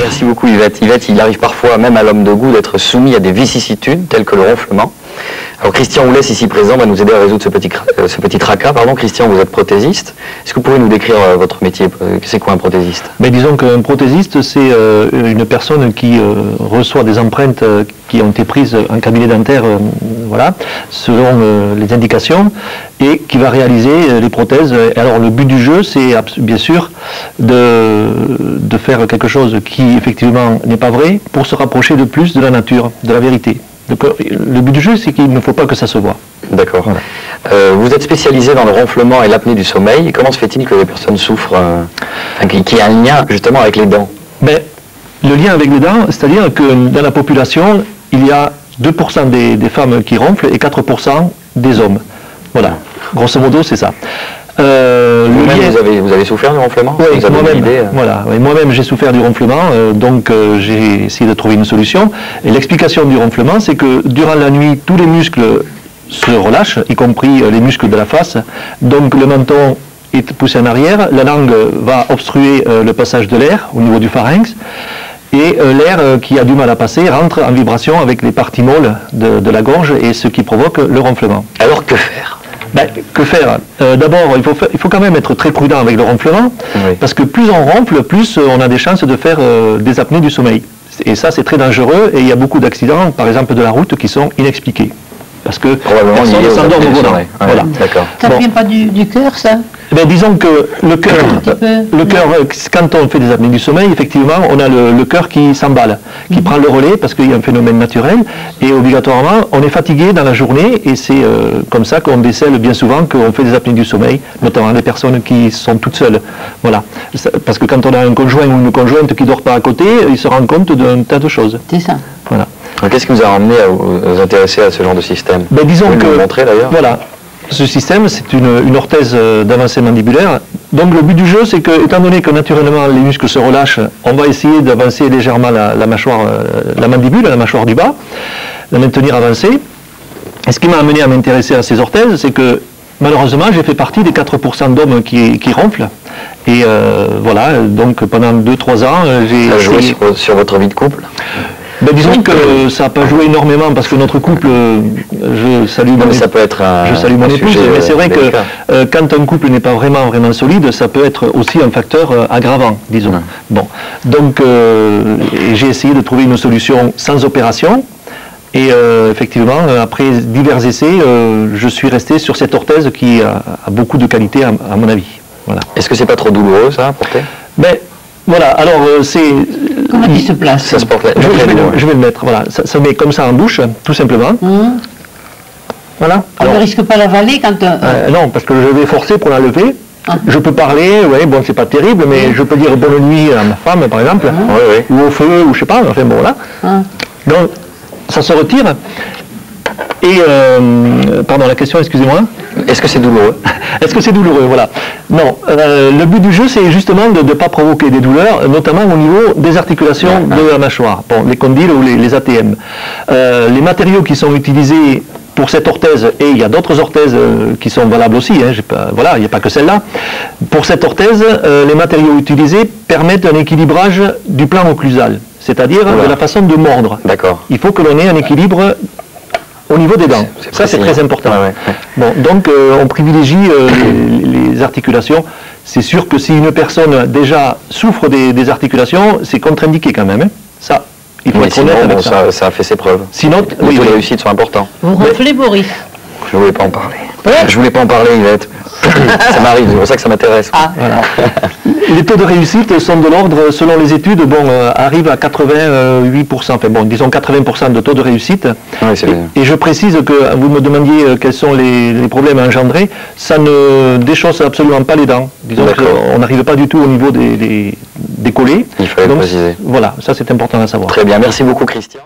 Merci beaucoup Yvette. Yvette, il arrive parfois, même à l'homme de goût, d'être soumis à des vicissitudes telles que le ronflement. Alors Christian Oulès, ici présent, va nous aider à résoudre ce petit tracas. Pardon, Christian, vous êtes prothésiste. Est-ce que vous pouvez nous décrire votre métier? C'est quoi un prothésiste? Mais disons qu'un prothésiste, c'est une personne qui reçoit des empreintes qui ont été prises en cabinet dentaire, voilà, selon les indications, et qui va réaliser les prothèses. Alors le but du jeu, c'est bien sûr de faire quelque chose qui effectivement n'est pas vrai pour se rapprocher de plus de la nature, de la vérité. Donc, le but du jeu, c'est qu'il ne faut pas que ça se voit. D'accord. Voilà. Vous êtes spécialisé dans le ronflement et l'apnée du sommeil. Comment se fait-il que les personnes souffrent, qu'il y ait un lien justement avec les dents? Ben, le lien avec les dents, c'est-à-dire que dans la population, il y a 2% des femmes qui ronflent et 4% des hommes. Voilà. Grosso modo, c'est ça. Vous avez souffert du ronflement? Oui, moi-même, voilà, moi-même j'ai souffert du ronflement, donc j'ai essayé de trouver une solution. Et l'explication du ronflement, c'est que durant la nuit, tous les muscles se relâchent, y compris les muscles de la face. Donc le menton est poussé en arrière, la langue va obstruer le passage de l'air au niveau du pharynx. Et l'air qui a du mal à passer rentre en vibration avec les parties molles de la gorge, et ce qui provoque le ronflement. Alors que faire? Ben, que faire? D'abord, il faut quand même être très prudent avec le ronflement, oui. Parce que plus on ronfle, plus on a des chances de faire des apnées du sommeil. Et ça, c'est très dangereux, et il y a beaucoup d'accidents, par exemple de la route, qui sont inexpliqués. Parce que personne ne s'endort au volant. Voilà. Ça ne vient pas du cœur, ça? Ben, disons que le cœur, quand on fait des apnées du sommeil, effectivement, on a le cœur qui s'emballe, qui prend le relais, parce qu'il y a un phénomène naturel, et obligatoirement, on est fatigué dans la journée, et c'est comme ça qu'on décèle bien souvent qu'on fait des apnées du sommeil, notamment les personnes qui sont toutes seules. Voilà. Parce que quand on a un conjoint ou une conjointe qui ne dort pas à côté, il se rend compte d'un tas de choses. C'est ça. Voilà. Qu'est-ce qui vous a amené à vous intéresser à ce genre de système? Ben, disons que, vous le montrer d'ailleurs. Voilà. Ce système, c'est une orthèse d'avancée mandibulaire. Donc le but du jeu, c'est que, étant donné que naturellement les muscles se relâchent, on va essayer d'avancer légèrement la mâchoire, la mandibule, la mâchoire du bas, la maintenir avancée. Et ce qui m'a amené à m'intéresser à ces orthèses, c'est que malheureusement, j'ai fait partie des 4% d'hommes qui ronflent. Et voilà, donc pendant 2-3 ans, j'ai... Ça a joué sur votre vie de couple? Ben, disons que ça n'a pas joué énormément parce que notre couple, je salue mon épouse, mais c'est vrai que quand un couple n'est pas vraiment solide, ça peut être aussi un facteur aggravant, disons. Bon, donc j'ai essayé de trouver une solution sans opération. Et effectivement, après divers essais, je suis resté sur cette orthèse qui a beaucoup de qualité à mon avis. Voilà. Est-ce que c'est pas trop douloureux ça à porter? Ben, voilà, alors c'est... Comment il se place? Ça se porte là. Je vais le mettre, voilà. Ça met comme ça en bouche, tout simplement. Voilà. On ne risque pas l'avaler quand... non, parce que je vais forcer pour la lever. Je peux parler, oui, bon, c'est pas terrible, mais je peux dire bonne nuit à ma femme, par exemple, ou au feu, ou je sais pas, enfin bon, voilà. Donc, ça se retire. Et, pardon, la question, excusez-moi. Est-ce que c'est douloureux? Est-ce que c'est douloureux? Voilà. Non, le but du jeu, c'est justement de ne pas provoquer des douleurs, notamment au niveau des articulations de la mâchoire, bon, les condyles ou les ATM. Les matériaux qui sont utilisés pour cette orthèse, et il y a d'autres orthèses qui sont valables aussi, hein, voilà, il n'y a pas que celle-là. Pour cette orthèse, les matériaux utilisés permettent un équilibrage du plan occlusal, c'est-à-dire de la façon de mordre. D'accord. Il faut que l'on ait un équilibre au niveau des dents. Ça, c'est très important. Bon, donc, on privilégie les articulations. C'est sûr que si une personne déjà souffre des articulations, c'est contre-indiqué quand même. Hein. Ça, il faut être honnête avec ça. Ça a fait ses preuves. Sinon, les taux de réussite sont importants. Vous ronflez, Boris? Je ne voulais pas en parler. Je voulais pas en parler, Yvette. Ça m'arrive, c'est pour ça que ça m'intéresse. Voilà. Les taux de réussite sont de l'ordre, selon les études, bon, arrivent à 88%, enfin bon, disons 80% de taux de réussite. Et je précise que vous me demandiez quels sont les problèmes engendrés, ça ne déchausse absolument pas les dents. Disons qu'on n'arrive pas du tout au niveau des collets. Il fallait le préciser. Voilà, ça c'est important à savoir. Très bien, merci beaucoup Christian.